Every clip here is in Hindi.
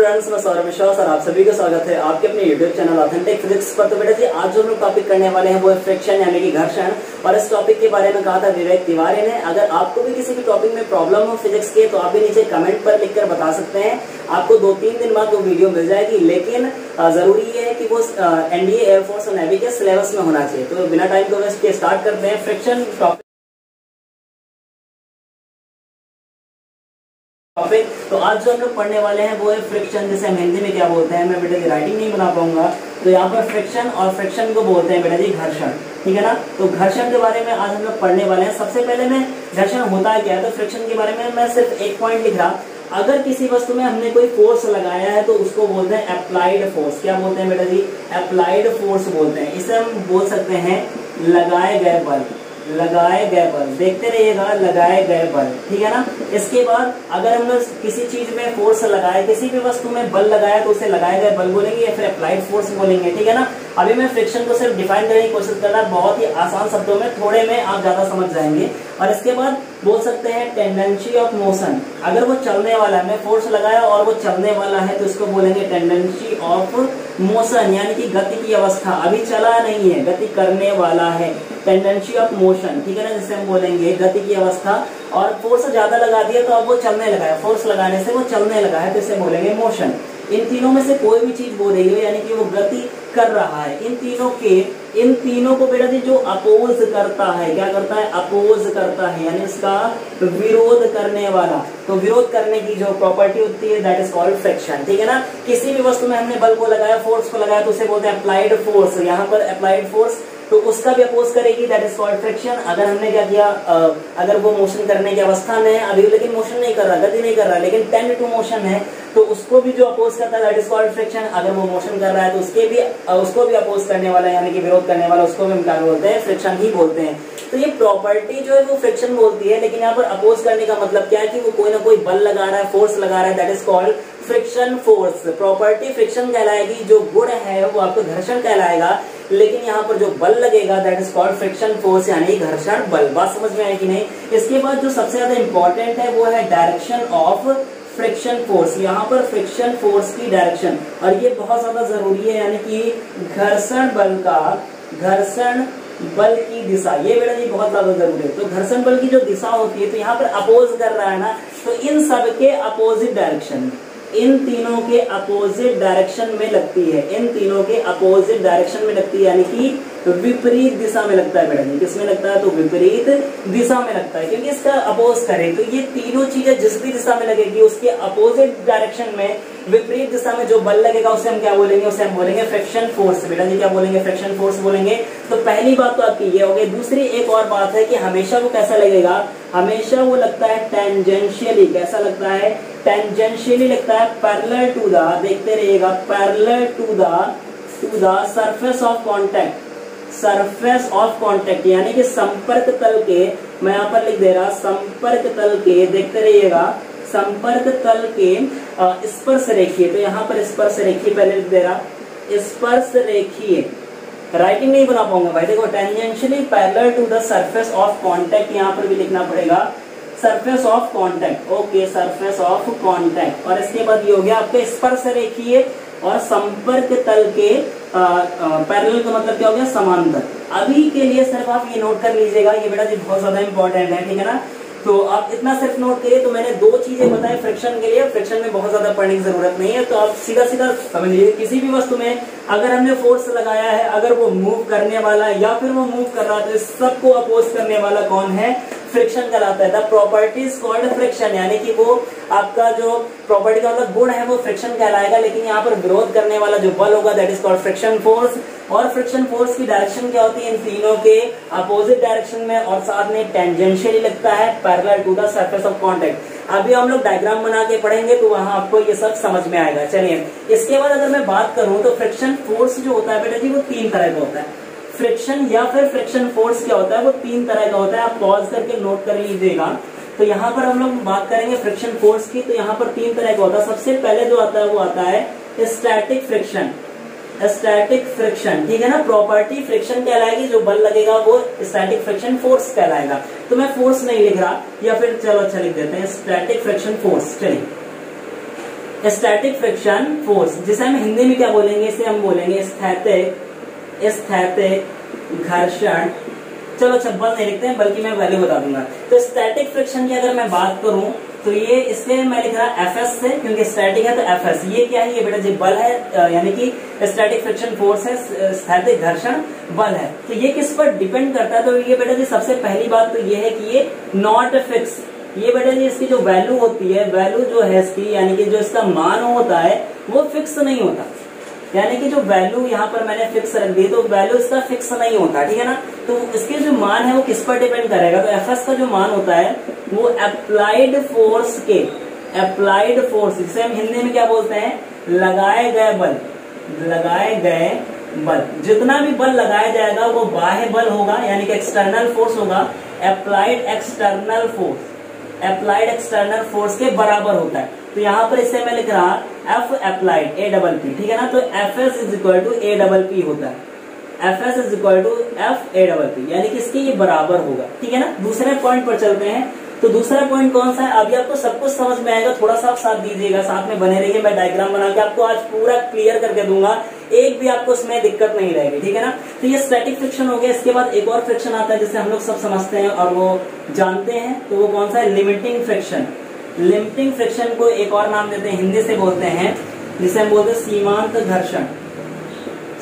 स्टूडेंट्स, मैं सौरभ विश्वास और आप सभी का स्वागत है आपके अपने यूट्यूब चैनल ऑथेंटिक फिजिक्स पर। तो बेटा जी, आज जो हम लोग टॉपिक करने वाले हैं वो है फ्रिक्शन यानी कि घर्षण। और इस टॉपिक के बारे में कहा था विवेक तिवारी ने। अगर आपको भी किसी भी टॉपिक में प्रॉब्लम हो फिजिक्स के, तो आप भी नीचे कमेंट पर लिखकर बता सकते हैं। आपको 2-3 दिन बाद वो वीडियो मिल जाएगी, लेकिन जरूरी है कि वो एनडीए, एयरफोर्स और नेवी के सिलेबस में होना चाहिए। तो बिना टाइम को वेस्ट किए स्टार्ट करते हैं फ्रिक्शन टॉपिक। तो आज जो हम लोग पढ़ने वाले हैं वो है फ्रिक्शन, जिसे हम हिंदी में क्या बोलते हैं, मैं बेटा की राइटिंग नहीं बना पाऊंगा। तो यहाँ पर फ्रिक्शन और फ्रिक्शन को बोलते हैं बेटा जी घर्षण, ठीक है ना। तो घर्षण के बारे में आज हम लोग पढ़ने वाले हैं। सबसे पहले मैं घर्षण होता है क्या है, तो फ्रिक्शन के बारे में मैं सिर्फ एक पॉइंट लिख रहा। अगर किसी वस्तु में हमने कोई फोर्स लगाया है तो उसको बोलते हैं अप्लाइड फोर्स। क्या बोलते हैं बेटा जी? अप्लाइड फोर्स बोलते हैं। इसे हम बोल सकते हैं लगाए गए बल। लगाए गए बल, देखते रहिएगा, लगाए गए बल, ठीक है ना। इसके बाद अगर हमने किसी चीज में फोर्स लगाया, किसी भी वस्तु में बल लगाया, तो उसे लगाए गए बल बोलेंगे या फिर अप्लाइड फोर्स बोलेंगे, ठीक है ना। अभी मैं फ्रिक्शन को सिर्फ डिफाइन करने की कोशिश कर रहा, बहुत ही आसान शब्दों में, थोड़े में आप ज्यादा समझ जाएंगे। और इसके बाद बोल सकते हैं टेंडेंसी ऑफ मोशन। अगर वो चलने वाला है, मैं फोर्स लगाया और वो चलने वाला है, तो इसको बोलेंगे टेंडेंसी ऑफ मोशन, यानी कि गति की अवस्था। अभी चला नहीं है, गति करने वाला है, टेंडेंसी ऑफ मोशन, ठीक है ना, जिसे हम बोलेंगे गति की अवस्था। और फोर्स ज्यादा लगा दिया तो अब वो चलने लगा है, फोर्स लगाने से वो चलने लगा है, तो इसे बोलेंगे मोशन। इन तीनों में से कोई भी चीज बोल रही हो, यानी कि वो गति कर रहा है। इन तीनों को बेटा जी जो अपोज करता है, क्या करता है? अपोज करता है, यानी इसका विरोध करने वाला। तो विरोध करने की जो प्रॉपर्टी होती है दैट इज कॉल्ड फ्रिक्शन, ठीक है ना। किसी भी वस्तु में हमने बल को लगाया, फोर्स को लगाया, तो उसे बोलते हैं अप्लाइड फोर्स। यहाँ पर अप्लाइड फोर्स, तो उसका भी अपोज करेगी, दैट इज कॉल्ड फ्रिक्शन। अगर हमने क्या किया, अगर वो मोशन करने की अवस्था में है अभी, लेकिन मोशन नहीं कर रहा, गति नहीं कर रहा, लेकिन टेंड टू मोशन है, तो उसको भी जो अपोज करता है दैट इज कॉल्ड फ्रिक्शन। अगर वो मोशन कर रहा है तो उसको भी अपोज करने वाला, यानी कि विरोध करने वाला, उसको भी हम क्या बोलते हैं? फ्रिक्शन ही बोलते हैं। तो ये प्रॉपर्टी जो है वो फ्रिक्शन बोलती है, लेकिन यहाँ पर अपोज करने का मतलब क्या है कि वो कोई ना कोई बल लगा रहा है, फोर्स लगा रहा है, that is called friction force. Property friction कहलाएगी, जो गुण है वो आपको घर्षण कहलाएगा, लेकिन यहाँ पर जो बल लगेगा that is called friction force, यानी घर्षण बल। बात समझ में आई कि नहीं? इसके बाद जो सबसे ज्यादा इंपॉर्टेंट है वो है डायरेक्शन ऑफ फ्रिक्शन फोर्स। यहाँ पर फ्रिक्शन फोर्स की डायरेक्शन, और ये बहुत ज्यादा जरूरी है, यानी कि घर्षण बल की दिशा, ये बेटा जी बहुत ज्यादा जरूरी है। तो घर्षण बल की जो दिशा होती है, तो यहाँ पर अपोज कर रहा है ना, तो इन सब के अपोजिट डायरेक्शन, इन तीनों के अपोजिट डायरेक्शन में लगती है, इन तीनों के अपोजिट डायरेक्शन में लगती है, यानी कि विपरीत दिशा में लगता है बेटा जी। किसमें लगता है? तो विपरीत दिशा में लगता है, क्योंकि इसका अपोज करें तो ये तीनों चीजें जिस भी दिशा में लगेगी उसके अपोजिट डायरेक्शन में, विपरीत दिशा में जो बल लगेगा उसे हम क्या बोलेंगे? उसे हम बोलेंगे फ्रिक्शन फोर्स। बेटा जी क्या बोलेंगे? फ्रिक्शन फोर्स बोलेंगे। तो पहली बात तो आपकी ये हो गई। दूसरी एक और बात है कि हमेशा वो कैसा लगेगा? हमेशा वो लगता है टेंजेंशियली। कैसा लगता है? टेंजेंशियली लगता है, पैरेलल टू द, देखते रहिएगा, parallel to the surface of contact. Surface of contact यानी कि संपर्क तल के, मैं यहाँ पर लिख दे रहा, संपर्क तल के, देखते रहिएगा, संपर्क तल के स्पर्श रेखीय। तो यहाँ पर स्पर्श रेखीय पहले लिख दे रहा, स्पर्श रेखीय, राइटिंग नहीं बना पाऊंगा भाई। देखो, tangentially parallel to the surface of contact, यहाँ पर भी लिखना पड़ेगा surface of contact. Okay, surface of contact. और इसके बाद ये हो गया आपके स्पर्श रेखीय और संपर्क तल के पैरेलल का मतलब क्या हो गया? समांतर। अभी के लिए सिर्फ आप ये नोट कर लीजिएगा, ये बेटा जी बहुत ज्यादा इंपॉर्टेंट है, ठीक है ना। तो आप इतना सिर्फ नोट करिए। तो मैंने 2 चीजें बताई फ्रिक्शन के लिए, फ्रिक्शन में बहुत ज्यादा पढ़ने की जरूरत नहीं है। तो आप सीधा सीधा समझ लीजिए, किसी भी वस्तु में अगर हमने फोर्स लगाया है, अगर वो मूव करने वाला है या फिर वो मूव कर रहा है, तो इस सबको अपोज करने वाला कौन है? फ्रिक्शन कहलाता है। The property is called friction, यानी कि वो आपका जो प्रॉपर्टी का मतलब गुण है वो फ्रिक्शन कहलाएगा, लेकिन यहाँ पर विरोध करने वाला जो बल होगा that is called friction force. और फ्रिक्शन फोर्स की डायरेक्शन क्या होती है? इन तीनों के अपोजिट डायरेक्शन में, और साथ में टेंजेंशियली लगता है, parallel to the surface of contact. अभी हम लोग डायग्राम बना के पढ़ेंगे तो वहां आपको ये सब समझ में आएगा। चलिए, इसके बाद अगर मैं बात करूं तो फ्रिक्शन फोर्स जो होता है बेटा जी वो 3 तरह का होता है। फ्रिक्शन या फिर फ्रिक्शन फोर्स क्या होता है? वो 3 तरह का होता है। आप पॉज करके नोट कर लीजिएगा। तो यहाँ पर हम लोग बात करेंगे फ्रिक्शन फोर्स की। तो यहाँ पर 3 तरह का होता है। सबसे पहले जो आता है वो आता है स्टैटिक फ्रिक्शन। स्टैटिक फ्रिक्शन, ठीक है ना। प्रॉपर्टी फ्रिक्शन कहलाएगी, जो बल लगेगा वो स्टैटिक फ्रिक्शन फोर्स कहलाएगा। तो मैं फोर्स नहीं लिख रहा, या फिर चलो अच्छा लिख देते हैं स्टैटिक फ्रिक्शन फोर्स। चलिए, स्टैटिक फ्रिक्शन फोर्स, जिसे हम हिंदी में क्या बोलेंगे, इसे हम बोलेंगे स्थैतिक घर्षण। चलो अच्छा बल नहीं लिखते हैं, बल्कि मैं वैल्यू बता दूंगा। तो स्टैटिक फ्रिक्शन की अगर मैं बात करूं तो ये इसलिए मैं लिख रहा एफएस से, क्योंकि स्टैटिक है तो एफएस। ये क्या है, ये बेटा जी बल है, यानी कि स्टैटिक फ्रिक्शन फोर्स है, स्थैतिक घर्षण बल है। तो ये किस पर डिपेंड करता है, तो ये बेटा जी सबसे पहली बात तो ये है कि ये नॉट फिक्स। ये बेटा जी इसकी जो वैल्यू होती है, वैल्यू जो है इसकी, यानी कि जो इसका मान होता है वो फिक्स नहीं होता। यानी कि जो वैल्यू यहाँ पर मैंने फिक्स रख दी, तो वैल्यू इसका फिक्स नहीं होता, ठीक है ना। तो इसके जो मान है वो किस पर डिपेंड करेगा, तो एफएस का जो मान होता है वो अप्लाइड फोर्स के, अप्लाइड फोर्स जिसे हम हिंदी में क्या बोलते हैं, लगाए गए बल, लगाए गए बल। जितना भी बल लगाया जाएगा वो बाह्य बल होगा, यानी कि एक्सटर्नल फोर्स होगा। Applied external force, applied external force के बराबर होता है। तो यहाँ पर इसे मैं लिख रहा F applied A double P, ठीक है ना। तो F S is equal to A double P होता है, F S is equal to F A double P, यानी कि इसके ये बराबर होगा, ठीक है ना। दूसरे पॉइंट पर चलते हैं। तो दूसरा पॉइंट कौन सा है, अभी आपको सब कुछ समझ में आएगा, थोड़ा सा आप साथ दीजिएगा, साथ में बने रहिए। मैं डायग्राम बना के आपको आज पूरा क्लियर करके दूंगा, एक भी आपको इसमें दिक्कत नहीं रहेगी, ठीक है ना। तो ये स्टैटिक फ्रिक्शन हो गया। इसके बाद एक और फ्रिक्शन आता है जिसे हम लोग सब समझते हैं और वो जानते हैं, तो वो कौन सा है, लिमिटिंग फ्रिक्शन। लिमिटिंग फ्रिक्शन को एक और नाम देते हैं, हिंदी से बोलते हैं, जिसे हम बोलते हैं सीमांत घर्षण।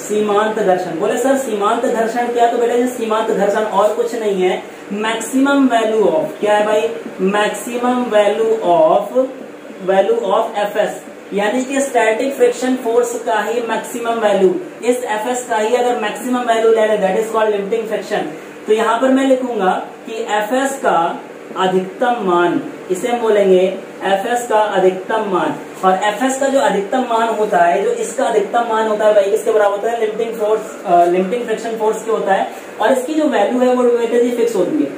सीमांत घर्षण, बोले सर सीमांत घर्षण क्या, तो बेटा जी सीमांत घर्षण और कुछ नहीं है, मैक्सिमम वैल्यू ऑफ, क्या है भाई, मैक्सिमम वैल्यू ऑफ एफएस, यानी कि स्टैटिक फ्रिक्शन फोर्स का ही मैक्सिमम वैल्यू, इस एफएस का ही अगर मैक्सिमम वैल्यू ले ले, that is called limiting friction. तो यहां पर मैं लिखूंगा कि एफएस का अधिकतम मान, इसे हम बोलेंगे एफएस का अधिकतम मान। और एफएस का जो अधिकतम मान होता है, जो इसका अधिकतम मान होता है भाई किसके बराबर होता है, limiting force, limiting friction force के होता है। और इसकी जो वैल्यू है वो बेटा जी फिक्स होती है,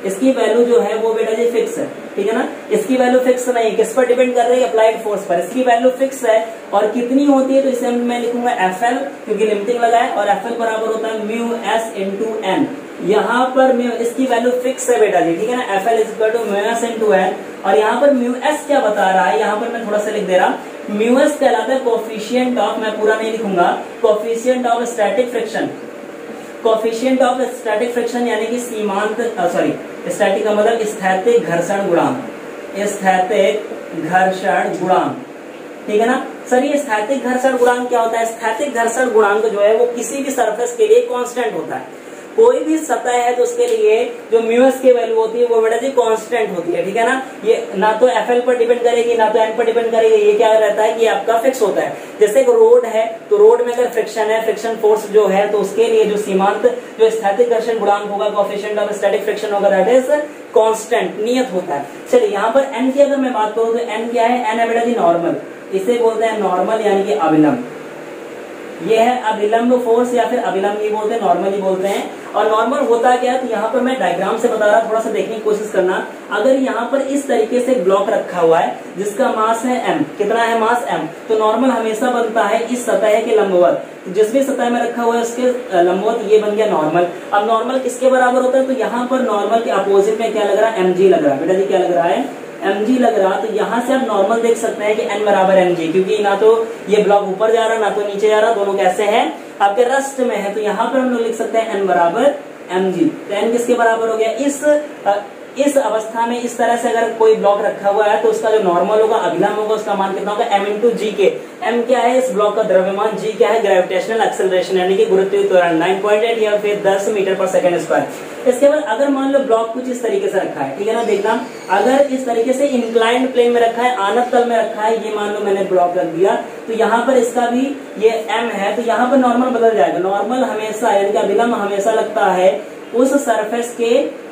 इसकी वैल्यू जो है वो बेटा जी फिक्स है, ठीक है ना। इसकी वैल्यू फिक्स नहीं, किस पर डिपेंड कर रही है, अप्लाइड फोर्स पर। इसकी वैल्यू फिक्स है और कितनी होती है, तो इसे मैं लिखूंगा एफएल, क्योंकि लिमिटिंग लगा है, और एफएल बराबर होता है म्यू एस इंटू एन। यहाँ पर इसकी वैल्यू फिक्स है बेटा जी, ठीक है ना, FL is equal to mu S into N. और यहाँ पर म्यू एस क्या बता रहा है, यहाँ पर मैं थोड़ा सा लिख दे रहा, म्यू एस कहलाता है कोफिशिएंट ऑफ, मैं पूरा नहीं लिखूंगा, coefficient of static friction. Coefficient of static friction यानी कि सीमांत, सॉरी स्टैटिक का मतलब स्थैतिक घर्षण गुणांक, स्थैतिक घर्षण गुणांक, ठीक है ना। सर ये स्थैतिक घर्षण गुणांक क्या होता है, स्थैतिक घर्षण गुणांक जो है वो किसी भी सरफेस के लिए कांस्टेंट होता है। कोई भी सतह है तो उसके लिए जो म्यूएस की वैल्यू होती है वो बेटा जी कांस्टेंट होती है, ठीक है ना। ये ना तो एफएल पर डिपेंड करेगी ना तो एन पर डिपेंड करेगी, ये क्या रहता है कि आपका फिक्स होता है। जैसे एक रोड है तो रोड में अगर फ्रिक्शन है, फ्रिक्शन फोर्स जो है, तो उसके लिए जो सीमांत जो स्थैतिक घर्षण गुणांक होगा, कोएफिशिएंट ऑफ स्टैटिक फ्रिक्शन होगा, दैट इज कांस्टेंट, नियत होता है। चलिए यहाँ पर एन की अगर मैं बात करूं तो एन क्या है, एन है बेटा जी नॉर्मल, इसे बोलते हैं नॉर्मल यानी कि अविलंब। ये है अभिलंब फोर्स या फिर अभिलंब ही बोलते हैं, नॉर्मली बोलते हैं। और नॉर्मल होता क्या है, तो यहाँ पर मैं डायग्राम से बता रहा, थोड़ा सा देखने की कोशिश करना। अगर यहाँ पर इस तरीके से ब्लॉक रखा हुआ है जिसका मास है m, कितना है मास m, तो नॉर्मल हमेशा बनता है इस सतह के लंबवत। जिस भी सतह में रखा हुआ है उसके लंबवत, ये बन गया नॉर्मल। अब नॉर्मल किसके बराबर होता है, तो यहाँ पर नॉर्मल के अपोजिट में क्या लग रहा है, mg लग रहा है, बेटा जी क्या लग रहा है, mg लग रहा। तो यहाँ से आप नॉर्मल देख सकते हैं कि n बराबर mg, क्योंकि ना तो ये ब्लॉक ऊपर जा रहा ना तो नीचे जा रहा, दोनों कैसे हैं, आपके रस्ट में है। तो यहाँ पर हम लोग लिख सकते हैं n बराबर mg। तो n किसके बराबर हो गया, इस अवस्था में इस तरह से अगर कोई ब्लॉक रखा हुआ है तो उसका जो नॉर्मल होगा, अभिलंब होगा, उसका मान कितना होगा, m इंटू जी के। m क्या है इस ब्लॉक का द्रव्यमान, g क्या है ग्रेविटेशनल एक्सेलरेशन यानी कि गुरुत्वीय त्वरण 9.8 या फिर 10 मीटर पर सेकंड स्क्वायर। इसके बाद अगर मान लो ब्लॉक कुछ इस तरीके से रखा है, ठीक है ना, देखना अगर इस तरीके से इंक्लाइंड प्लेन में रखा है, आनत तल में रखा है, ये मान लो मैंने ब्लॉक रख दिया, तो यहाँ पर इसका भी ये m है, तो यहाँ पर नॉर्मल बदल जाएगा। नॉर्मल हमेशा यानी कि अभिलंब हमेशा लगता है उस सरफेस के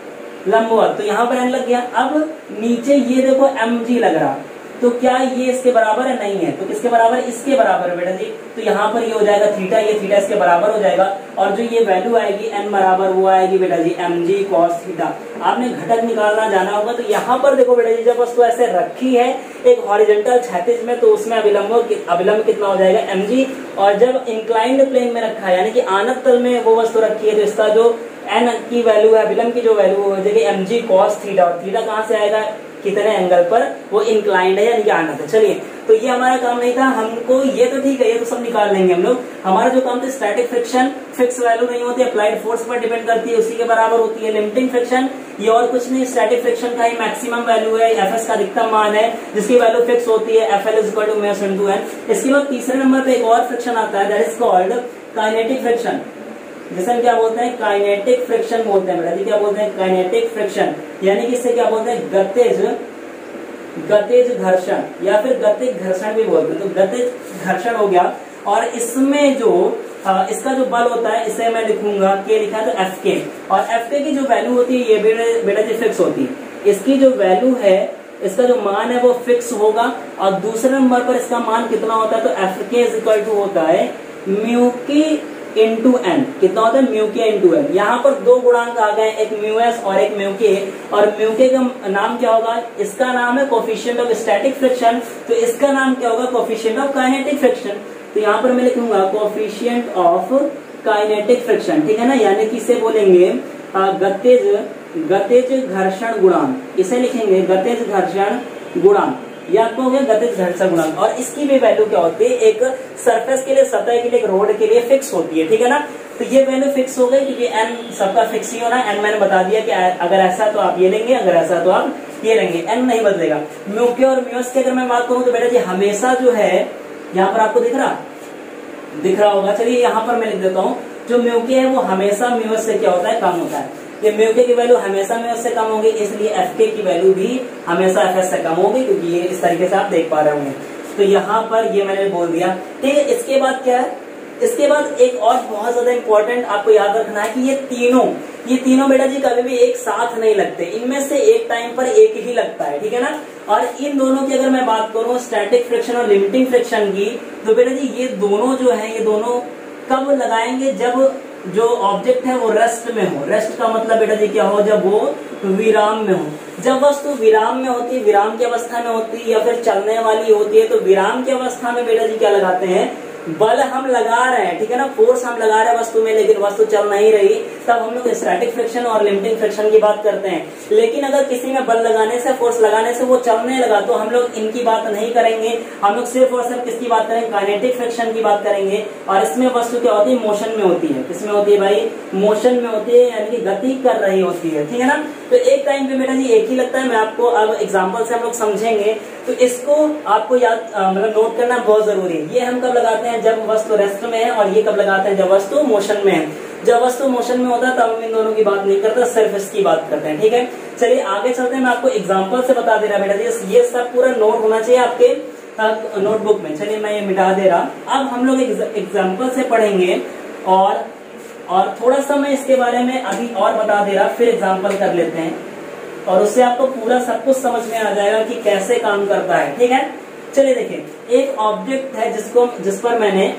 लंबवत, तो यहाँ पर n लग गया। अब नीचे ये देखो mg लग रहा, तो क्या ये इसके बराबर है, नहीं है, तो किसके बराबर है, इसके बराबर है बेटा जी। तो यहाँ पर ये हो जाएगा थीटा, ये थीटा इसके बराबर हो जाएगा, और जो ये वैल्यू आएगी n बराबर वो आएगी बेटा जी mg cos थीटा। आपने घटक निकालना जाना होगा, तो यहाँ पर देखो बेटा जी जब वस्तु ऐसे रखी है एक हॉरिजॉन्टल क्षैतिज में, तो उसमें अभिलंब कितना हो जाएगा mg। और जब इंक्लाइंड प्लेन में रखा है यानी कि आनत तल में वो वस्तु रखी है, तो इसका जो n की वैल्यू है, अभिलंब की जो वैल्यू हो जाएगी mg cos थीटा। और थीटा कहाँ से आएगा, कितने एंगल पर वो इंक्लाइंड है या निकालना था। चलिए, तो ये हमारा काम नहीं था, हमको ये तो ठीक है, ये तो सब निकाल लेंगे हम लोग। हमारा जो काम था स्टैटिक फ्रिक्शन, फिक्स वैल्यू नहीं होती, अप्लाइड फोर्स पर डिपेंड करती है, उसी के बराबर होती है। लिमिटिंग फ्रिक्शन ये और कुछ नहीं, स्टैटिक फ्रिक्शन का ही मैक्सिमम वैल्यू है, एफएस का अधिकतम मान है जिसकी वैल्यू फिक्स होती है, FL is equal to mass into N. इसके बाद तीसरे नंबर पे एक और फ्रिक्शन आता है, that is called kinetic friction, जिसे हम क्या बोलते हैं, काइनेटिक फ्रिक्शन बोलते हैं बेटा जी। क्या बोलते हैं, काइनेटिक फ्रिक्शन, यानी कि इससे क्या बोलते हैं, गतिज घर्षण या फिर गतिज घर्षण भी बोलते हैं। तो गतिज घर्षण हो गया, और इसमें जो इसका जो बल होता है, इसे मैं लिखूंगा के, लिखा है तो एफ के, और एफ के की जो वैल्यू होती है ये बेटा जी फिक्स होती है। इसकी जो वैल्यू है, इसका जो मान है वो फिक्स होगा, और दूसरे नंबर पर इसका मान कितना होता है, तो एफ के इज इक्वल टू होता है म्यू के इंटू एन। कितना होता है, म्यू के इंटू एन। यहाँ पर दो गुणांक आ गए, एक म्यू एस और एक म्यू के, और म्यू के का नाम क्या होगा, इसका नाम है कोफिशिएंट ऑफ स्टैटिक फ्रिक्शन, तो इसका नाम क्या होगा, कोफिशिएंट ऑफ काइनेटिक फ्रिक्शन। तो यहाँ पर मैं लिखूंगा कोफिशिएंट ऑफ काइनेटिक फ्रिक्शन, ठीक है ना, यानी कि इसे बोलेंगे गतिज घर्षण गुणांक, इसे लिखेंगे गतिज घर्षण गुणांक, या आपको हो गया गतिज घर्षण गुणांक। और इसकी भी वैल्यू क्या होती है, एक सरफेस के लिए, सतह के लिए, एक रोड के लिए फिक्स होती है, ठीक है ना। तो ये वैल्यू फिक्स हो गई, क्योंकि एन सबका फिक्स ही होना है। एन मैंने बता दिया कि अगर ऐसा तो आप ये लेंगे, अगर ऐसा तो आप ये लेंगे, एन नहीं बदलेगा। म्यू के और म्यूस की अगर मैं बात करूं तो बेटा जी हमेशा जो है, यहाँ पर आपको दिख रहा होगा, चलिए यहाँ पर मैं लिख देता हूँ, जो म्यू के है वो हमेशा म्यूस से क्या होता है, कम होता है। ये म्यू के की वैल्यू हमेशा म्यूस से कम होगी, इसलिए एफ के की वैल्यू भी हमेशा एफ एस से कम होगी, क्योंकि ये इस तरीके से आप देख पा रहे होंगे। तो यहाँ पर ये मैंने बोल दिया, ठीक है। इसके बाद क्या है, इसके बाद एक और बहुत ज्यादा इंपॉर्टेंट आपको याद रखना है कि ये तीनों बेटा जी कभी भी एक साथ नहीं लगते, इनमें से एक टाइम पर एक ही लगता है, ठीक है ना। और इन दोनों की अगर मैं बात करूं, स्टैटिक फ्रिक्शन और लिमिटिंग फ्रिक्शन की, तो बेटा जी ये दोनों जो है, ये दोनों कब लगाएंगे, जब जो ऑब्जेक्ट है वो रेस्ट में हो। रेस्ट का मतलब बेटा जी क्या हो, जब वो विराम में हो। जब वस्तु विराम में होती है, विराम की अवस्था में होती है, या फिर चलने वाली होती है, तो विराम की अवस्था में बेटा जी क्या लगाते हैं, बल हम लगा रहे हैं, ठीक है ना, फोर्स हम लगा रहे हैं वस्तु में, लेकिन वस्तु चल नहीं रही, तब हम लोग स्टैटिक फ्रिक्शन और लिमिटिंग फ्रिक्शन की बात करते हैं। लेकिन अगर किसी में बल लगाने से, फोर्स लगाने से वो चलने लगा, तो हम लोग इनकी बात नहीं करेंगे, हम लोग सिर्फ और सिर्फ किसकी बात करेंगे, काइनेटिक फ्रिक्शन की बात करेंगे। और इसमें वस्तु क्या होती है, मोशन में होती है। किसमें होती है भाई, मोशन में होती है, यानी कि गति कर रही होती है, ठीक है ना। तो एक टाइम पे बेटा जी एक ही लगता है, मैं आपको अब एग्जाम्पल से हम लोग समझेंगे, तो इसको आपको याद मतलब नोट करना बहुत जरूरी है। ये हम कब लगाते हैं, जब वस्तु रेस्ट में है, और ये कब लगाते हैं, जब वस्तु मोशन में है। जब वस्तु मोशन में होता है तब हम इन दोनों की बात नहीं करते, सिर्फ इसकी बात करते हैं, ठीक है। चलिए आगे चलते हैं, मैं आपको एग्जांपल से बता दे रहा बेटा जी, ये सब पूरा नोट होना चाहिए आपके नोटबुक में। चलिए मैं ये मिटा दे रहा, अब हम लोग एग्जाम्पल से पढ़ेंगे, और थोड़ा सा मैं इसके बारे में अभी और बता दे रहा, फिर एग्जाम्पल कर लेते हैं, और उससे आपको पूरा सब कुछ समझ में आ जाएगा कि कैसे काम करता है, ठीक है। चलिए देखिए, एक ऑब्जेक्ट है जिस पर मैंने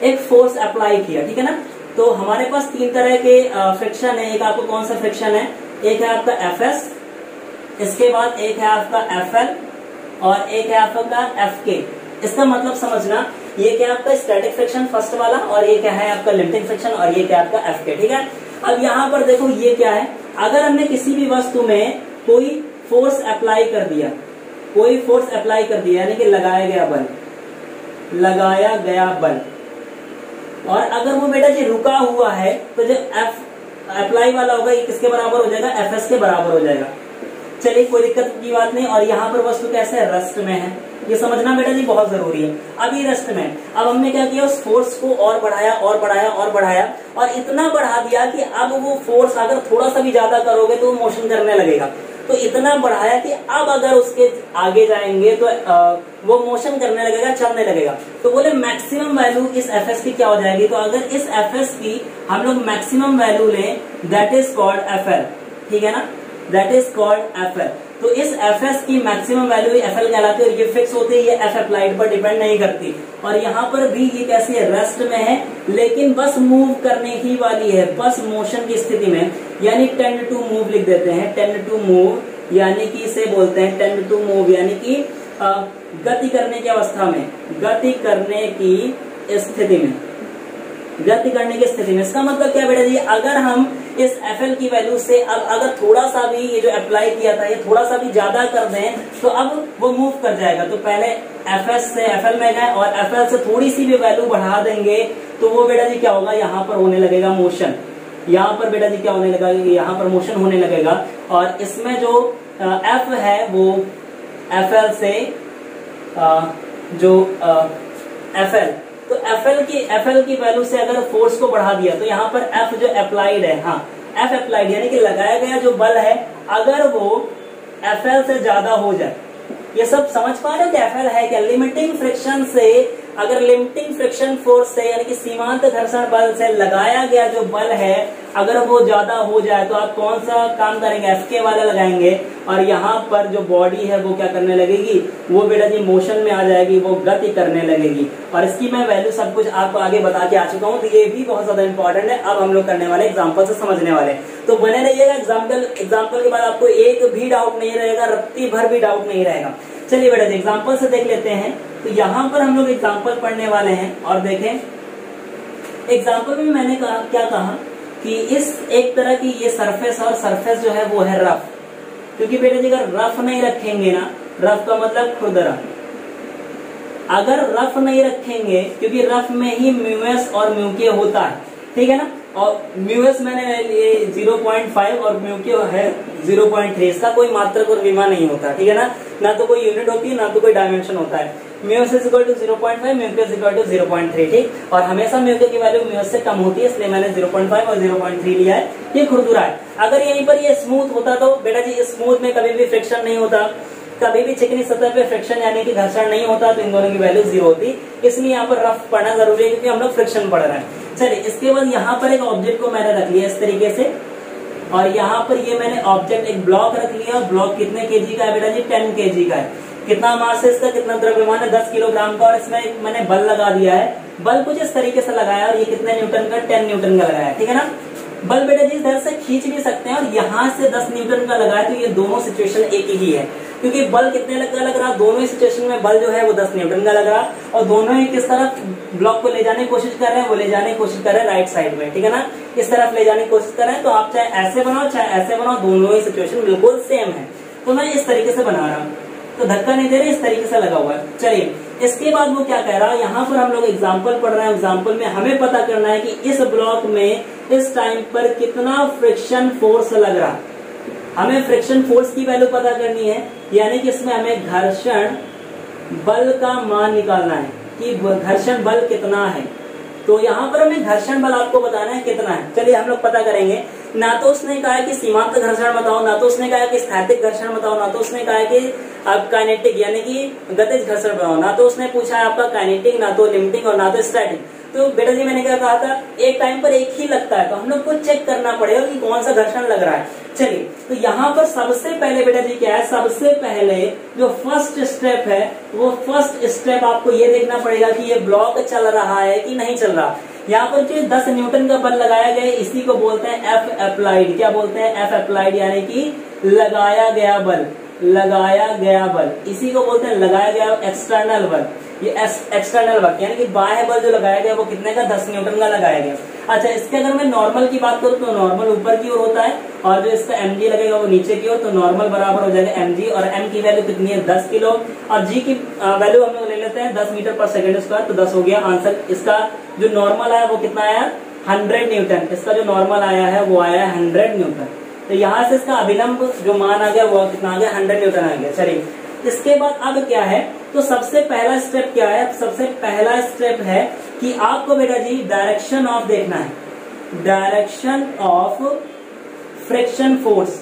एक फोर्स अप्लाई किया, ठीक है ना। तो हमारे पास तीन तरह के फ्रिक्शन है। एक आपको कौन सा फ्रिक्शन है, एक है आपका एफ एस, इसके बाद एक है आपका एफ एल, और एक है आपका एफ के। इसका मतलब समझना, ये क्या आपका स्टैटिक फ्रिक्शन फर्स्ट वाला, और ये क्या है आपका लिमिटिंग फ्रिक्शन, और ये क्या आपका एफ के, ठीक है। अब यहाँ पर देखो ये क्या है, अगर हमने किसी भी वस्तु में कोई फोर्स अप्लाई कर दिया, यानी कि लगाया गया बल, और अगर वो बेटा जी रुका हुआ है, तो जो एफ अप्लाई वाला होगा ये किसके बराबर हो जाएगा, एफ एस के बराबर हो जाएगा। चलिए कोई दिक्कत की बात नहीं। और यहाँ पर वस्तु कैसे है, रेस्ट में है, ये समझना बेटा जी बहुत जरूरी है। अब ये रेस्ट में, अब हमने क्या किया, उस फोर्स को और बढ़ाया, और इतना बढ़ा दिया कि अब वो फोर्स अगर थोड़ा सा भी ज्यादा करोगे तो वो मोशन करने लगेगा। तो इतना बढ़ाया कि अब अगर उसके आगे जाएंगे तो वो मोशन करने लगेगा, चलने लगेगा। तो बोले मैक्सिमम वैल्यू इस एफ एस की क्या हो जाएगी, तो अगर इस एफ एस की हम लोग मैक्सिमम वैल्यू लें, that is called F L, ठीक है ना, that is called F L. तो इस एफ एस की मैक्सिमम वैल्यू एफ एल कहलाती है, और ये फिक्स होती है, ये एफ अप्लाइड पर डिपेंड नहीं करती। और यहाँ पर भी ये कैसी है, रेस्ट में है, लेकिन बस मूव करने ही वाली है, बस मोशन की स्थिति में, यानी टेंड टू मूव लिख देते हैं, टेंड टू मूव, यानी कि इसे बोलते हैं टेंड टू मूव, यानी कि गति करने की अवस्था में, गति करने की स्थिति में। इसका मतलब क्या बेटा जी, अगर हम इस FL की वैल्यू से अब अगर थोड़ा सा भी ये जो अप्लाई किया था ये थोड़ा सा भी ज्यादा कर दें तो अब वो मूव कर जाएगा। तो पहले FS से FL में गए और FL से थोड़ी सी भी वैल्यू बढ़ा देंगे तो वो बेटा जी क्या होगा, यहाँ पर होने लगेगा मोशन। यहाँ पर बेटा जी क्या होने लगेगा, यहाँ पर मोशन होने लगेगा। और इसमें जो F है वो FL से जो FL, तो FL की वैल्यू से अगर फोर्स को बढ़ा दिया तो यहाँ पर F जो अप्लाइड है, हाँ F अप्लाइड यानी कि लगाया गया जो बल है अगर वो FL से ज्यादा हो जाए, ये सब समझ पा रहे हो कि FL है क्या, लिमिटिंग फ्रिक्शन से, अगर लिमिटिंग फ्रिक्शन फोर्स से यानी कि सीमांत घर्षण बल से लगाया गया जो बल है अगर वो ज्यादा हो जाए तो आप कौन सा काम करेंगे, FK वाला लगाएंगे और यहाँ पर जो बॉडी है वो क्या करने लगेगी, वो बेटा जी मोशन में आ जाएगी, वो गति करने लगेगी। और इसकी मैं वैल्यू सब कुछ आपको आगे बता के आ चुका हूँ, तो ये भी बहुत ज्यादा इंपॉर्टेंट है। अब हम लोग करने वाले एग्जाम्पल से समझने वाले, तो बने रहिएगा। एग्जाम्पल के बाद आपको एक भी डाउट नहीं रहेगा, रत्ती भर भी डाउट नहीं रहेगा। चलिए बेटा जी एग्जाम्पल से देख लेते हैं। तो यहाँ पर हम लोग एग्जाम्पल पढ़ने वाले हैं और देखें एग्जाम्पल में मैंने क्या कहा कि इस एक तरह की ये सरफेस और सरफेस जो है वो है रफ, क्योंकि बेटा जी अगर रफ नहीं रखेंगे ना, रफ का मतलब खुरदरा, अगर रफ नहीं रखेंगे क्योंकि रफ में ही म्यूएस और म्यूके होता है, ठीक है ना। और म्यूएस मैंने लिए 0.5 और म्यूके है 0.3, इसका कोई मात्रक और विमा नहीं होता, ठीक है ना, ना तो कोई यूनिट होती है ना तो कोई डायमेंशन होता है। Mu s is equal to 0.5, mu k is equal to 0.3, ठीक। और हमेशा म्यूके की वैल्यू म्यूएस से कम होती है, इसलिए मैंने 0.5 और 0.3 लिया है। ये खुरदुरा है। अगर यहीं पर ये स्मूथ होता तो बेटा जी स्मूथ में कभी भी फ्रिक्शन नहीं होता, कभी भी चिकनी सतह पे फ्रिक्शन यानी कि घर्षण नहीं होता, तो इन दोनों की वैल्यू 0 होती। इसलिए यहाँ पर रफ पढ़ना जरूरी है क्योंकि हम लोग फ्रिक्शन पढ़ रहे हैं। चलिए इसके बाद यहाँ पर एक ऑब्जेक्ट को मैंने रख लिया इस तरीके से, और यहाँ पर ये मैंने ऑब्जेक्ट एक ब्लॉक रख लिया। ब्लॉक कितने केजी का है बेटा जी, 10 केजी का है। कितना मास है इसका, कितना द्रव्यमान है, 10 किलोग्राम का। और इसमें मैंने बल लगा दिया है, बल कुछ इस तरीके से लगाया और ये कितने न्यूटन का, 10 न्यूटन का लगाया, ठीक है ना। बल बेटा जी इधर से खींच भी सकते हैं और यहाँ से 10 न्यूटन का लगाया, तो ये दोनों सिचुएशन एक ही है क्योंकि बल कितने का लग रहा, दोनों ही सिचुएशन में बल जो है वो 10 न्यूटन का लग रहा और दोनों ही किस तरफ ब्लॉक को ले जाने की कोशिश कर रहे हैं, वो ले जाने की कोशिश कर रहे हैं राइट साइड में, ठीक है ना, इस तरफ ले जाने की कोशिश कर रहे हैं। तो आप चाहे ऐसे बनाओ चाहे ऐसे बनाओ, दोनों ही सिचुएशन बिल्कुल सेम है। तो मैं इस तरीके से बना रहा हूँ, तो धक्का नहीं दे रहे, इस तरीके से लगा हुआ है। चलिए इसके बाद वो क्या कह रहा है, यहाँ पर हम लोग एग्जाम्पल पढ़ रहे हैं। एग्जाम्पल में हमें पता करना है कि इस ब्लॉक में इस टाइम पर कितना फ्रिक्शन फोर्स लग रहा है। हमें फ्रिक्शन फोर्स की वैल्यू पता करनी है, यानी कि इसमें हमें घर्षण बल का मान निकालना है कि घर्षण बल कितना है। तो यहाँ पर हमें घर्षण बल आपको बताना है कितना है। चलिए हम लोग पता करेंगे। ना तो उसने कहा कि सीमांत घर्षण बताओ, ना तो उसने कहा कि स्थैतिक घर्षण बताओ, ना तो उसने कहा कि आप काइनेटिक यानी कि गतिज घर्षण बताओ, ना तो उसने पूछा है आपका काइनेटिक, ना तो लिमिटिंग और ना तो स्टैटिक। तो बेटा जी मैंने क्या कहा था, एक टाइम पर एक ही लगता है, तो हम लोग को चेक करना पड़ेगा कि कौन सा घर्षण लग रहा है। चलिए तो यहाँ पर सबसे पहले बेटा जी क्या है, सबसे पहले जो फर्स्ट स्टेप है वो फर्स्ट स्टेप आपको ये देखना पड़ेगा कि ये ब्लॉक चल रहा है कि नहीं चल रहा। यहाँ पर जो 10 न्यूटन का बल लगाया गया है इसी को बोलते हैं एफ अप्लाइड। क्या बोलते हैं, एफ अप्लाइड, यानी कि लगाया गया बल, लगाया गया बल, इसी को बोलते हैं लगाया गया एक्सटर्नल बल। ये एक्सटर्नल बल यानी कि बाह्य बल जो लगाया गया वो कितने का, 10 न्यूटन का लगाया गया। अच्छा इसके अगर मैं नॉर्मल की बात करूं तो नॉर्मल ऊपर की ओर होता है और जो इसका mg लगेगा वो नीचे की ओर, तो नॉर्मल बराबर हो जाएगा mg और m की वैल्यू कितनी है, 10 किलो और g की वैल्यू हम लोग ले लेते हैं 10 मीटर पर सेकंड स्क्वायर, तो 10 हो गया आंसर। इसका जो नॉर्मल आया वो कितना आया, 100 न्यूटन। इसका जो नॉर्मल आया है वो आया 100 न्यूटन। तो यहाँ से इसका अभिलंब जो मान आ गया वो कितना आ गया, 100 न्यूटन आ गया। चलिए इसके बाद अब क्या है, तो सबसे पहला स्टेप क्या है, सबसे पहला स्टेप है कि आपको बेटा जी डायरेक्शन ऑफ देखना है, direction of friction force.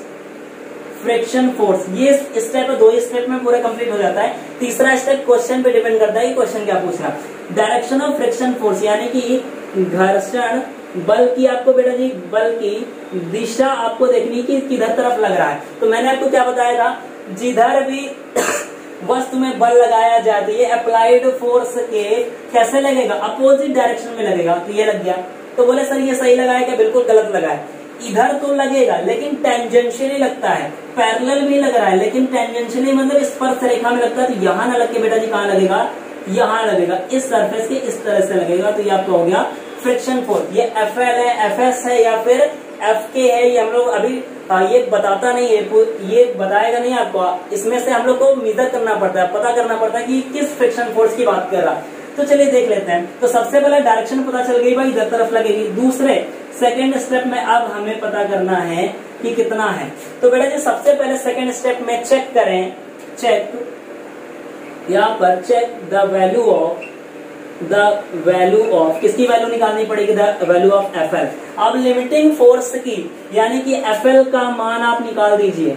Friction force ये स्टेप है, 2 स्टेप में पूरा कंप्लीट हो जाता है। तीसरा स्टेप क्वेश्चन पे डिपेंड करता है कि क्वेश्चन क्या पूछ रहा है। डायरेक्शन ऑफ फ्रिक्शन फोर्स यानी कि घर्षण बल की आपको बेटा जी बल की दिशा आपको देखनी कि किधर तरफ लग रहा है। तो मैंने आपको क्या बताया था, जिधर भी वस्तु में बल लगाया जाए तो ये अप्लाइड फोर्स के कैसे लगेगा, अपोजिट डायरेक्शन में लगेगा। तो ये लग गया, तो बोले सर ये सही लगाया क्या, बिल्कुल गलत लगा है। इधर तो लगेगा लेकिन टेंजेंशियली लगता है, पैरेलल भी लग रहा है लेकिन टेंजेंशियली मतलब स्पर्श रेखा में लगता है। तो यहाँ ना लग के बेटा जी कहाँ लगेगा, यहाँ लगेगा, इस सरफेस के इस तरह से लगेगा। तो ये आपका हो गया फ्रिक्शन फोर्स। ये एफ एल है, एफ एस है या फिर एफ के है, ये हम लोग अभी ये बताता नहीं है, ये बताएगा नहीं आपको, इसमें से हम लोग को मेजर करना पड़ता है, पता करना पड़ता है कि किस फ्रिक्शन फोर्स की बात कर रहा है। तो चलिए देख लेते हैं। तो सबसे पहले डायरेक्शन पता चल गई भाई, इधर तरफ लगेगी। दूसरे सेकेंड स्टेप में अब हमें पता करना है कि कितना है। तो बेटा जी सबसे पहले सेकेंड स्टेप में चेक करें, चेक यहाँ पर चेक द वैल्यू ऑफ किसकी वैल्यू निकालनी पड़ेगी, the value of F L. अब लिमिटिंग फोर्स की यानी कि एफ एल का मान आप निकाल दीजिए,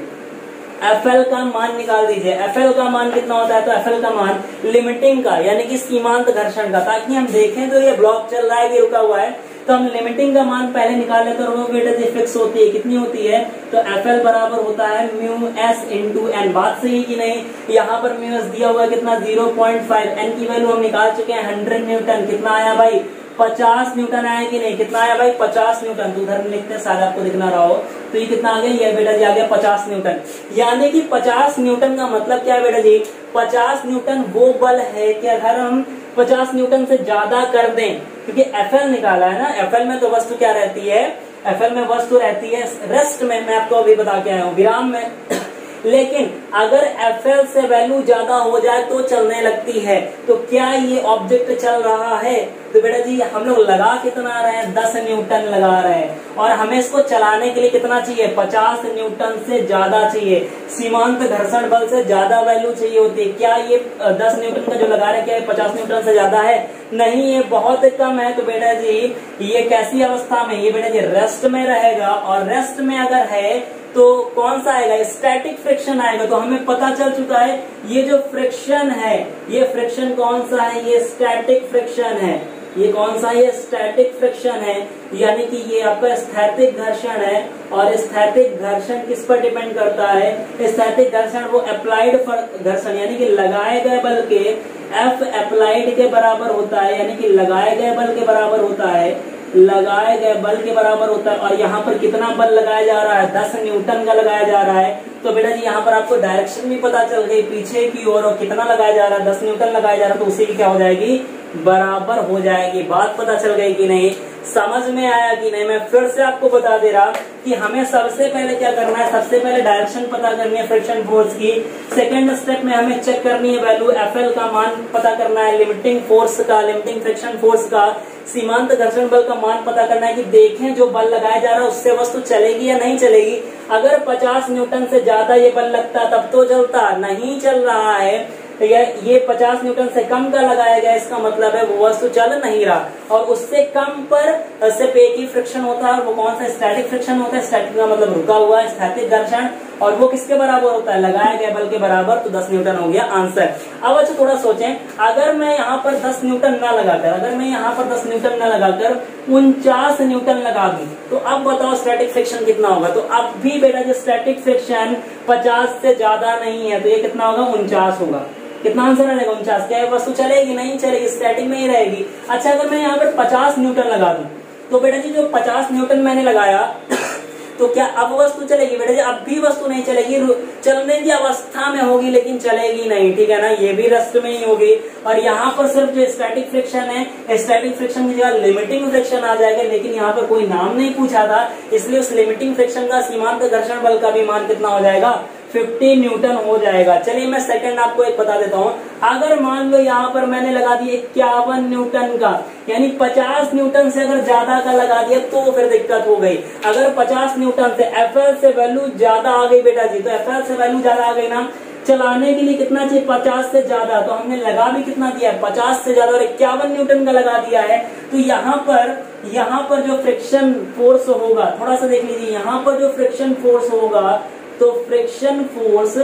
एफ एल का मान निकाल दीजिए। एफ एल का मान कितना होता है, तो एफ एल का मान लिमिटिंग का यानी कि सीमांत घर्षण का, ताकि हम देखें तो ये ब्लॉक चल रहा है कि रुका हुआ है, तो हम लिमिटिंग का मान पहले निकाल लेते हैं और वो बेटा जी फिक्स होती है, कितनी होती है, तो एफ एल बराबर होता है म्यू एस इंटू एन। बात सही कि नहीं, यहाँ पर म्यू एस दिया हुआ है कितना 0.5, एन की वैल्यू हम निकाल चुके हैं 100 न्यूटन। कितना आया भाई, 50 न्यूटन आया कि नहीं, कितना आया भाई 50 न्यूटन। तो उधर लिखते हैं, शायद आपको दिख ना रहा हो, तो ये कितना आ गया, ये बेटा जी आ गया 50 न्यूटन। यानी कि 50 न्यूटन का मतलब क्या है बेटा जी, 50 न्यूटन वो बल है कि अगर हम 50 न्यूटन से ज्यादा कर दें, क्योंकि एफएल निकाला है ना, एफएल में तो वस्तु क्या रहती है, एफएल में वस्तु रहती है रेस्ट में, मैं आपको अभी बता के आया हूँ, विराम में। लेकिन अगर एफएल से वैल्यू ज्यादा हो जाए तो चलने लगती है। तो क्या ये ऑब्जेक्ट चल रहा है, तो बेटा जी हम लोग लगा कितना रहे हैं, 10 न्यूटन लगा रहे हैं, और हमें इसको चलाने के लिए कितना चाहिए, 50 न्यूटन से ज्यादा चाहिए। सीमांत घर्षण बल से ज्यादा वैल्यू चाहिए होती है। क्या ये 10 न्यूटन का जो लगा रहे हैं, क्या ये 50 न्यूटन से ज्यादा है, नहीं, ये बहुत कम है। तो बेटा जी ये कैसी अवस्था में, ये बेटा जी रेस्ट में रहेगा, और रेस्ट में अगर है तो कौन सा आएगा, स्टैटिक फ्रिक्शन आएगा। तो हमें पता चल चुका है ये जो फ्रिक्शन है, ये फ्रिक्शन कौन सा है, ये स्टैटिक फ्रिक्शन है। ये कौन सा, ये स्टैटिक फ्रिक्शन है, यानी कि ये आपका स्थैतिक घर्षण है। और स्थैतिक घर्षण किस पर डिपेंड करता है, स्थैतिक घर्षण वो अप्लाइड घर्षण यानी कि लगाए गए बल के एफ अप्लाइड के बराबर होता है, यानी कि लगाए गए बल के बराबर होता है, लगाए गए बल के बराबर होता है। और यहाँ पर कितना बल लगाया जा रहा है, 10 न्यूटन का लगाया जा रहा है। तो बेटा जी यहाँ पर आपको डायरेक्शन भी पता चल गई पीछे की ओर, और कितना लगाया जा रहा है, 10 न्यूटन लगाया जा रहा है, तो उसी की क्या हो जाएगी, बराबर हो जाएगी। बात पता चल गई कि नहीं, समझ में आया कि नहीं। मैं फिर से आपको बता दे रहा कि हमें सबसे पहले क्या करना है, सबसे पहले डायरेक्शन पता करनी है फ्रिक्शन फोर्स की। सेकंड स्टेप में हमें चेक करनी है वैल्यू एफएल का मान पता करना है, लिमिटिंग फोर्स का, लिमिटिंग फ्रिक्शन फोर्स का, सीमांत घर्षण बल का मान पता करना है कि देखें जो बल लगाया जा रहा है उससे वस्तु चलेगी या नहीं चलेगी। अगर 50 न्यूटन से ज्यादा ये बल लगता तब तो चलता, नहीं चल रहा है, तो ये 50 न्यूटन से कम का लगाया गया, इसका मतलब है वो वस्तु चल नहीं रहा। और उससे कम पर सिर्फ एक ही फ्रिक्शन होता है, और वो कौन सा, स्टैटिक फ्रिक्शन होता है। स्टैटिक का मतलब रुका हुआ है, स्थैतिक घर्षण, और वो किसके बराबर होता है, लगाया गया बल के बराबर। तो 10 न्यूटन हो गया आंसर। अब अच्छा थोड़ा सोचें, अगर मैं यहाँ पर 10 न्यूटन ना लगाकर, अगर मैं यहाँ पर 10 न्यूटन ना लगाकर 49 न्यूटन लगा दूं, तो अब बताओ स्टैटिक फ्रिक्शन कितना होगा। तो अब भी बेटा जो स्टैटिक फ्रिक्शन 50 से ज्यादा नहीं है, तो ये कितना होगा, 49 होगा। कितना आंसर आएगा, 49। क्या वस्तु चलेगी, नहीं चलेगी, स्टैटिक में ही रहेगी। अच्छा अगर मैं यहाँ पर 50 न्यूटन लगा दूं, तो बेटा जी जो 50 न्यूटन मैंने लगाया तो क्या अब वस्तु चलेगी, बेटा जी अब भी वस्तु नहीं चलेगी, चलने की अवस्था में होगी लेकिन चलेगी नहीं, ठीक है ना, ये भी रेस्ट में ही होगी। और यहाँ पर सिर्फ जो स्टैटिक फ्रिक्शन है, स्टैटिक फ्रिक्शन की जगह लिमिटिंग फ्रिक्शन आ जाएगा, लेकिन यहाँ पर कोई नाम नहीं पूछा था, इसलिए उस लिमिटिंग फ्रिक्शन का सीमांत घर्षण बल का भी मान कितना हो जाएगा, 50 न्यूटन हो जाएगा। चलिए मैं सेकंड आपको एक बता देता हूं, अगर मान लो यहाँ पर मैंने लगा दिया 51 न्यूटन का, यानी 50 न्यूटन से अगर ज्यादा का लगा दिया तो फिर दिक्कत हो गई। अगर 50 न्यूटन से एफएल से वैल्यू ज्यादा आ गई बेटा जी, तो एफएल से वैल्यू ज्यादा आ गई ना, चलाने के लिए कितना चाहिए, 50 से ज्यादा, तो हमने लगा भी कितना दिया है, 50 से ज्यादा, और 51 न्यूटन का लगा दिया है। तो यहाँ पर जो फ्रिक्शन फोर्स होगा, थोड़ा सा देख लीजिए, यहाँ पर जो फ्रिक्शन फोर्स होगा, तो फ्रिक्शन फोर्स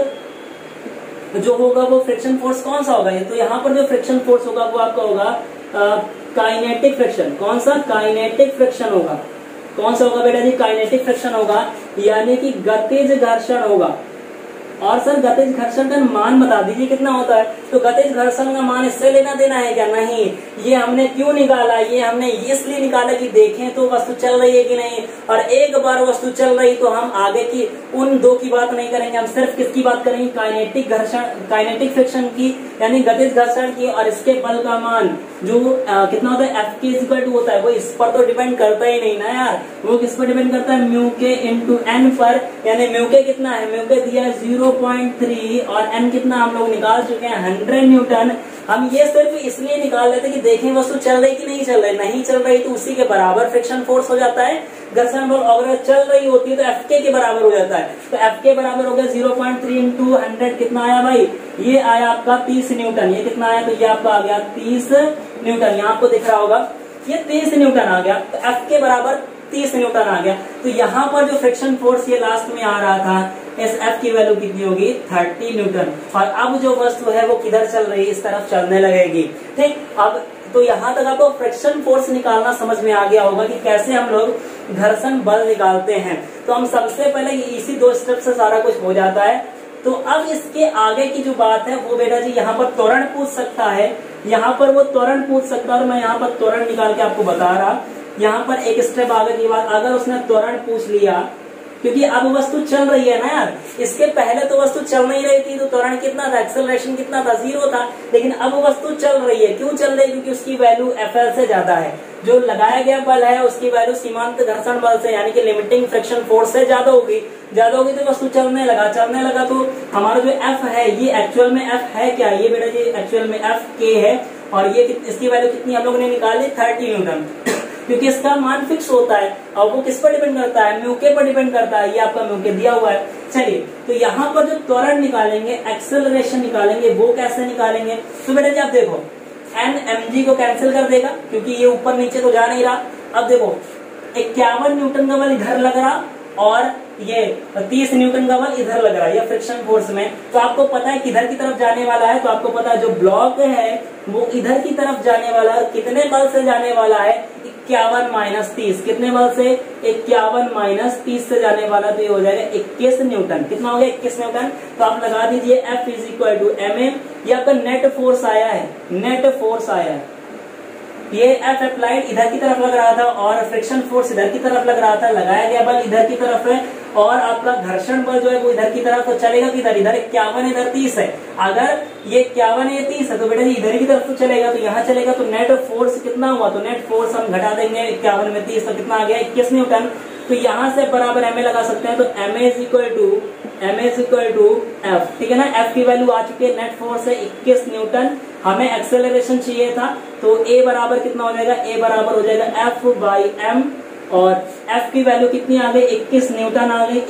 जो होगा वो फ्रिक्शन फोर्स कौन सा होगा, ये तो यहाँ पर जो फ्रिक्शन फोर्स होगा वो आपका होगा काइनेटिक फ्रिक्शन। कौन सा, काइनेटिक फ्रिक्शन होगा। कौन सा होगा बेटा जी, काइनेटिक फ्रिक्शन होगा, यानी कि गतिज घर्षण होगा। और सर गतिज घर्षण का मान बता दीजिए कितना होता है। तो गतिज घर्षण का मान इससे लेना देना है क्या? नहीं। ये हमने क्यों निकाला? ये हमने इसलिए निकाला कि देखें तो वस्तु चल रही है कि नहीं, और एक बार वस्तु चल रही तो हम आगे की उन दो की बात नहीं करेंगे, हम सिर्फ किसकी बात करेंगे? काइनेटिक घर्षण, काइनेटिक फ्रिक्शन की, यानी गतिज घर्षण की। और इसके बल का मान जो कितना होता है, F के = होता है, वो इस पर तो डिपेंड करता ही नहीं ना यार, वो किस पर डिपेंड करता है? म्यू के इंटू एन पर। यानी म्यू के कितना है? म्यू के दिया है 0.3 और एन कितना हम लोग निकाल चुके हैं 100 न्यूटन। हम ये सिर्फ इसलिए निकाल लेते कि देखें वस्तु चल रही कि नहीं चल रही, नहीं चल रही तो उसी के बराबर फ्रिक्शन फोर्स हो जाता है घर्षण बल। अगर चल रही होती है तो एफ के बराबर हो जाता है। तो एफ के बराबर हो गया 0.3 इंटू 100, कितना आया भाई? ये आया आपका 30 न्यूटन। ये कितना आया? तो ये आपका आ गया 30 न्यूटन। यहाँ आपको दिख रहा होगा ये 30 न्यूटन आ गया। तो एफ के बराबर 30 न्यूटन आ गया। तो यहाँ पर जो फ्रिक्शन फोर्स ये लास्ट में आ रहा था, इस एफ की वैल्यू कितनी होगी? 30 न्यूटन। और अब जो वस्तु है वो किधर चल रही है? इस तरफ चलने लगेगी। ठीक, अब तो यहाँ तक आपको फ्रिक्शन फोर्स निकालना समझ में आ गया होगा कि कैसे हम लोग घर्षण बल निकालते हैं। तो हम सबसे पहले इसी 2 स्टेप से सारा कुछ हो जाता है। तो अब इसके आगे की जो बात है वो बेटा जी यहाँ पर त्वरण पूछ सकता है, यहाँ पर वो त्वरण पूछ सकता है। और मैं यहाँ पर त्वरण निकाल के आपको बता रहा, यहाँ पर एक स्टेप आगे की बात, अगर उसने त्वरण पूछ लिया, क्योंकि अब वस्तु चल रही है ना यार, इसके पहले तो वस्तु चल नहीं रही थी तो त्वरण कितना था? एक्सेलरेशन कितना था? 0 था। लेकिन अब वस्तु चल रही है, क्यों चल रही है? क्योंकि उसकी वैल्यू FL से ज्यादा है। जो लगाया गया बल है उसकी वैल्यू सीमांत घर्षण बल से यानी कि लिमिटिंग फ्रिक्शन फोर्स से ज्यादा होगी। ज्यादा होगी तो वस्तु चलने लगा। तो हमारा जो F है ये एक्चुअल में F है क्या? ये बेटा जी एक्चुअल में F K है। और ये इसकी वैल्यू कितनी हम लोगों ने निकाली? 30 न्यूटन, क्योंकि इसका मान फिक्स होता है। और वो किस पर डिपेंड करता है? म्यू के पर डिपेंड करता है। ये आपका म्यू के दिया हुआ है। चलिए, तो यहाँ पर जो त्वरण निकालेंगे, एक्सेलरेशन निकालेंगे, वो कैसे निकालेंगे? तो बेटा जी आप देखो, एन mg को कैंसिल कर देगा क्योंकि ये ऊपर नीचे तो जा नहीं रहा। अब देखो 51 न्यूटन का बल इधर लग रहा और ये 30 न्यूटन का बल इधर लग रहा है, ये फ्रिक्शन फोर्स में। तो आपको पता है किधर की तरफ जाने वाला है, तो आपको पता है जो ब्लॉक है वो इधर की तरफ जाने वाला है। कितने बल से जाने वाला है? 51 - 30। कितने बल से? 51 - 30 से जाने वाला। तो ये हो जाएगा 21 न्यूटन। कितना हो गया? 21 न्यूटन। तो आप लगा दीजिए F = ma। ये आपका नेट फोर्स आया है, नेट फोर्स आया है। ये F अप्लाइड इधर की तरफ लग रहा था और फ्रिक्शन फोर्स इधर की तरफ लग रहा था, लगाया गया बल इधर की तरफ है और आपका घर्षण बल जो है वो इधर की तरफ। तो चलेगा किधर? इधर 51 इधर 30 है। अगर ये 51 ये 30 है तो बेटा जी इधर की तरफ तो चलेगा, तो यहाँ चलेगा। तो नेट फोर्स कितना हुआ? तो नेट फोर्स हम घटा देंगे 51 में 30, तो कितना आ गया? 21 न्यूटन। तो यहाँ से बराबर ma लगा सकते हैं। तो ma = F, ठीक है ना। F की वैल्यू आ चुकी है, नेट फोर्स है 21 न्यूटन। हमें एक्सेलरेशन चाहिए था, तो a बराबर कितना हो जाएगा? a बराबर हो जाएगा F/m। और F की वैल्यू कितनी आ गई? 21 न्यूटन आ गई।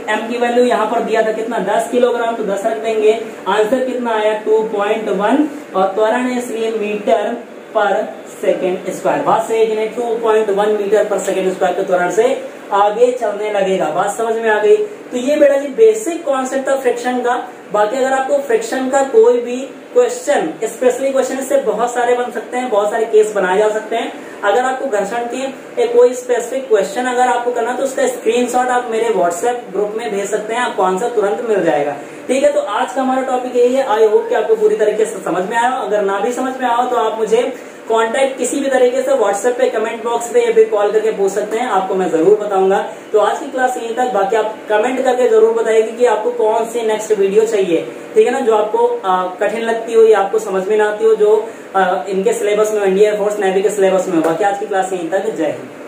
m की वैल्यू यहाँ पर दिया था कितना? 10 किलोग्राम, तो 10 रख देंगे। आंसर कितना आया? 2.1। और त्वरण है इसलिए मीटर पर सेकेंड स्क्वायर। बात सही है कि नहीं? 2.1 मीटर पर सेकेंड स्क्वायर के त्वरण से आगे चलने लगेगा। बात समझ में आ गई? तो ये बेटा जी बेसिक कॉन्सेप्ट था फ्रिक्शन का। बाकी अगर आपको फ्रिक्शन का कोई भी क्वेश्चन, स्पेशली क्वेश्चन इससे बहुत सारे बन सकते हैं, बहुत सारे केस बनाए जा सकते हैं। अगर आपको घर्षण के कोई स्पेसिफिक क्वेश्चन अगर आपको करना तो उसका स्क्रीनशॉट आप मेरे व्हाट्सएप ग्रुप में भेज सकते हैं, आपको आंसर तुरंत मिल जाएगा। ठीक है, तो आज का हमारा टॉपिक यही है। आई होप कि आपको पूरी तरीके से समझ में आया। अगर ना भी समझ में आया तो आप मुझे कांटेक्ट किसी भी तरीके से व्हाट्सएप पे, कमेंट बॉक्स पे या फिर कॉल करके पूछ सकते हैं, आपको मैं जरूर बताऊंगा। तो आज की क्लास यहीं तक। बाकी आप कमेंट करके जरूर बताइए कि आपको कौन सी नेक्स्ट वीडियो चाहिए, ठीक है ना, जो आपको कठिन लगती हो या आपको समझ में ना आती हो, जो इनके सिलेबस में, इंडियन एयरफोर्स नेवी के सिलेबस में हो। बाकी आज की क्लास यहीं तक। जय हिंद।